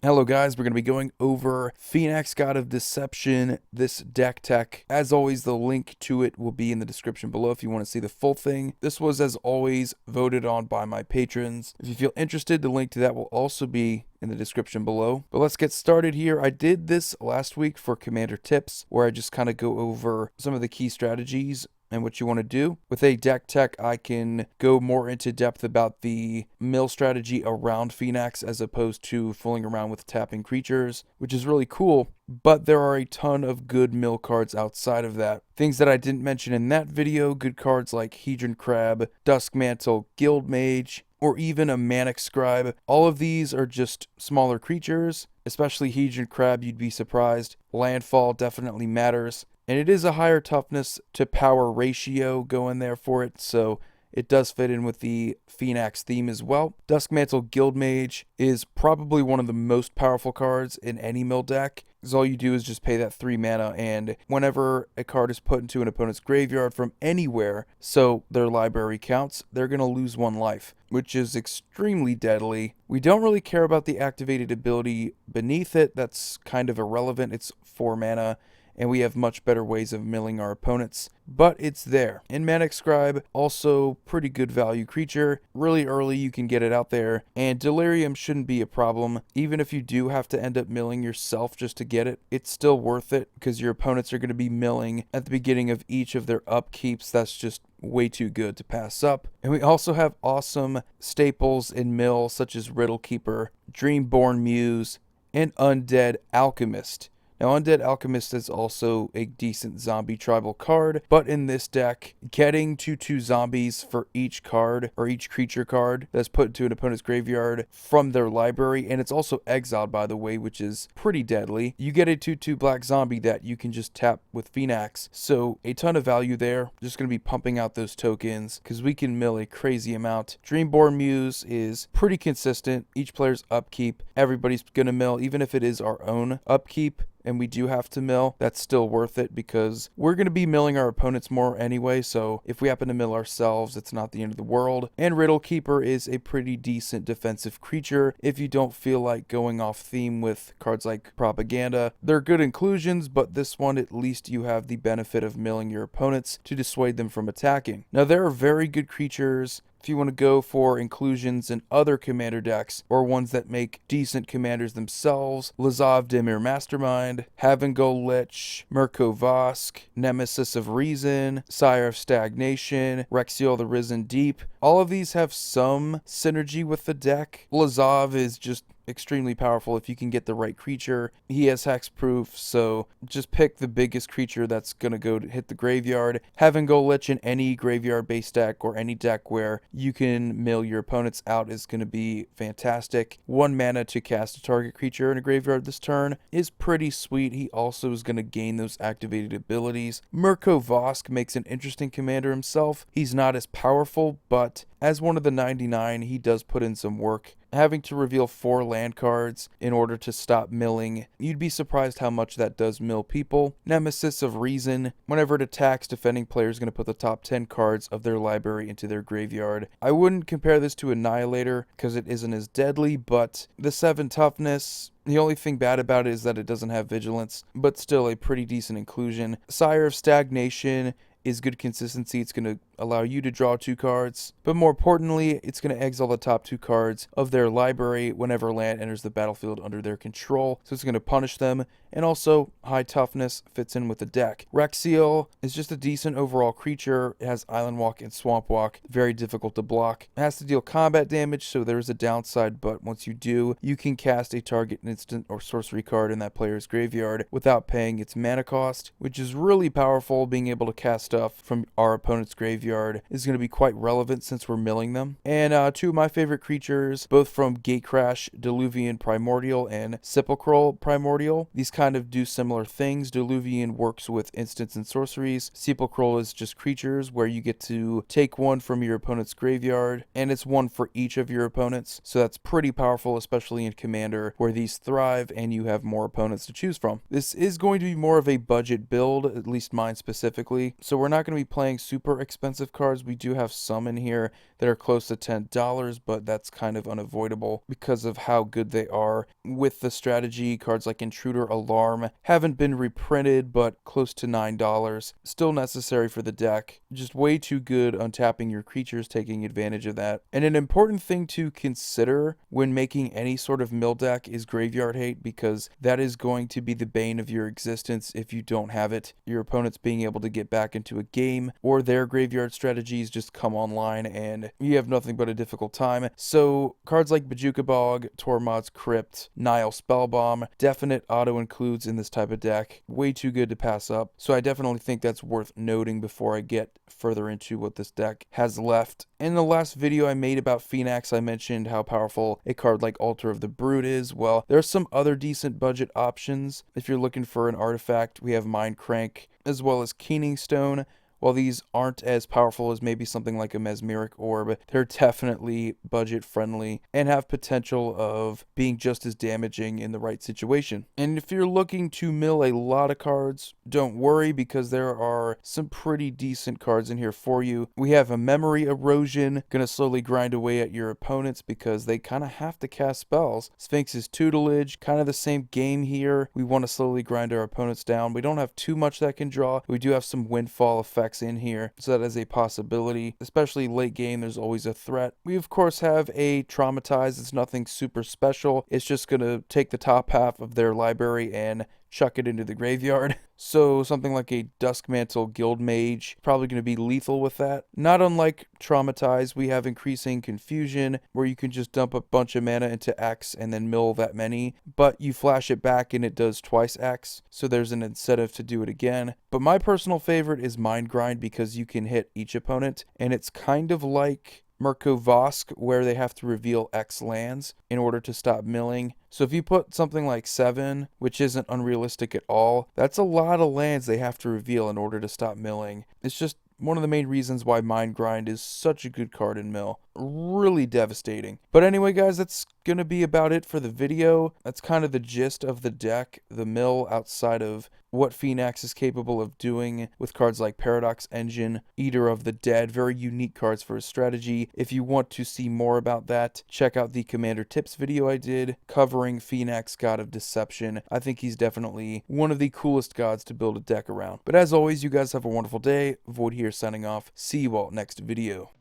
Hello guys, we're going to be going over Phenax, God of Deception, this deck tech. As always, the link to it will be in the description below if you want to see the full thing. This was, as always, voted on by my patrons. If you feel interested, the link to that will also be in the description below. But let's get started here. I did this last week for Commander Tips, where I just kind of go over some of the key strategies and what you want to do. With a deck tech, I can go more into depth about the mill strategy around Phenax as opposed to fooling around with tapping creatures, which is really cool. But there are a ton of good mill cards outside of that. Things that I didn't mention in that video, good cards like Hedron Crab, Duskmantle, Guild Mage, or even a Manic Scribe. All of these are just smaller creatures, especially Hedron Crab, you'd be surprised. Landfall definitely matters. And it is a higher toughness to power ratio going there for it, so it does fit in with the Phenax theme as well. Duskmantle Guild Mage is probably one of the most powerful cards in any mill deck, because all you do is just pay that 3 mana, and whenever a card is put into an opponent's graveyard from anywhere, so their library counts, they're going to lose 1 life, which is extremely deadly. We don't really care about the activated ability beneath it. That's kind of irrelevant. It's 4 mana. And we have much better ways of milling our opponents, but it's there. And Manic Scribe, also pretty good value creature. Really early you can get it out there, and Delirium shouldn't be a problem. Even if you do have to end up milling yourself just to get it, it's still worth it because your opponents are going to be milling at the beginning of each of their upkeeps. That's just way too good to pass up. And we also have awesome staples in mill such as Riddle Keeper, Dreamborn Muse, and Undead Alchemist. Now, Undead Alchemist is also a decent zombie tribal card, but in this deck, getting 2/2 zombies for each card, or each creature card, that's put into an opponent's graveyard from their library, and it's also exiled, by the way, which is pretty deadly. You get a 2/2 black zombie that you can just tap with Phenax, so a ton of value there. Just going to be pumping out those tokens, because we can mill a crazy amount. Dreamborn Muse is pretty consistent. Each player's upkeep, everybody's going to mill, even if it is our own upkeep, and we do have to mill, that's still worth it because we're going to be milling our opponents more anyway, so if we happen to mill ourselves, it's not the end of the world. And Riddle Keeper is a pretty decent defensive creature if you don't feel like going off theme with cards like Propaganda. They're good inclusions, but this one, at least you have the benefit of milling your opponents to dissuade them from attacking. Now, there are very good creatures if you want to go for inclusions in other commander decks, or ones that make decent commanders themselves. Lazav Dimir Mastermind, Havengo Lich, Mirko Vosk, Nemesis of Reason, Sire of Stagnation, Rexiel the Risen Deep. All of these have some synergy with the deck. Lazav is just extremely powerful if you can get the right creature. He has hexproof, so just pick the biggest creature that's going to go to hit the graveyard. Having Go Lich in any graveyard-based deck or any deck where you can mill your opponents out is going to be fantastic. 1 mana to cast a target creature in a graveyard this turn is pretty sweet. He also is going to gain those activated abilities. Mirko Vosk makes an interesting commander himself. He's not as powerful, but as one of the 99, he does put in some work. Having to reveal 4 land cards in order to stop milling, you'd be surprised how much that does mill people. Nemesis of Reason, whenever it attacks, defending player is going to put the top 10 cards of their library into their graveyard. I wouldn't compare this to Annihilator because it isn't as deadly, but the 7 toughness, the only thing bad about it is that it doesn't have vigilance, but still a pretty decent inclusion. Sire of Stagnation is good consistency. It's going to allow you to draw 2 cards, but more importantly, it's going to exile the top 2 cards of their library whenever land enters the battlefield under their control, so it's going to punish them. And also, high toughness fits in with the deck. Rexiel is just a decent overall creature. It has Island Walk and Swamp Walk, very difficult to block. It has to deal combat damage, so there's a downside, but once you do, you can cast a target instant or sorcery card in that player's graveyard without paying its mana cost, which is really powerful. Being able to cast stuff from our opponent's graveyard is going to be quite relevant since we're milling them. And 2 of my favorite creatures, both from Gatecrash, Diluvian Primordial and Sepulchral Primordial. These kind of do similar things. Diluvian works with instants and sorceries. Sepulchral is just creatures where you get to take 1 from your opponent's graveyard, and it's 1 for each of your opponents. So that's pretty powerful, especially in Commander, where these thrive and you have more opponents to choose from. This is going to be more of a budget build, at least mine specifically. So we're not going to be playing super expensive expensive cards. We do have some in here that are close to $10, but that's kind of unavoidable because of how good they are. With the strategy, cards like Intruder Alarm haven't been reprinted, but close to $9. Still necessary for the deck. Just way too good untapping your creatures, taking advantage of that. And an important thing to consider when making any sort of mill deck is graveyard hate, because that is going to be the bane of your existence if you don't have it. Your opponent's being able to get back into a game, or their graveyard strategies just come online and you have nothing but a difficult time. So cards like Bojuka Bog, Tormod's Crypt, Nile Spellbomb, definite auto includes in this type of deck. Way too good to pass up. So I definitely think that's worth noting before I get further into what this deck has left. In the last video I made about Phenax, I mentioned how powerful a card like Altar of the Brood is. Well, there's some other decent budget options. If you're looking for an artifact, we have Mind Crank as well as Keening Stone. While these aren't as powerful as maybe something like a Mesmeric Orb, they're definitely budget friendly and have potential of being just as damaging in the right situation. And if you're looking to mill a lot of cards, don't worry, because there are some pretty decent cards in here for you. We have a Memory Erosion, gonna slowly grind away at your opponents because they kind of have to cast spells. Sphinx's Tutelage, kind of the same game here. We want to slowly grind our opponents down. We don't have too much that can draw. We do have some Windfall effects in here, so that is a possibility. Especially late game, there's always a threat. We of course have a Traumatize. It's nothing super special. It's just gonna take the top half of their library and chuck it into the graveyard. So something like a Duskmantle Guildmage, probably going to be lethal with that. Not unlike Traumatize, we have Increasing Confusion, where you can just dump a bunch of mana into X and then mill that many, but you flash it back and it does twice X, so there's an incentive to do it again. But my personal favorite is Mind Grind, because you can hit each opponent, and it's kind of like Mirko Vosk, where they have to reveal X lands in order to stop milling. So if you put something like 7, which isn't unrealistic at all, that's a lot of lands they have to reveal in order to stop milling. It's just one of the main reasons why Mind Grind is such a good card in mill. Really devastating. But anyway, guys, that's gonna be about it for the video. That's kind of the gist of the deck, the mill, outside of what Phenax is capable of doing with cards like Paradox Engine, Eater of the Dead, very unique cards for his strategy. If you want to see more about that, check out the Commander Tips video I did covering Phenax, God of Deception. I think he's definitely one of the coolest gods to build a deck around. But as always, you guys have a wonderful day. Void here signing off. See you all next video.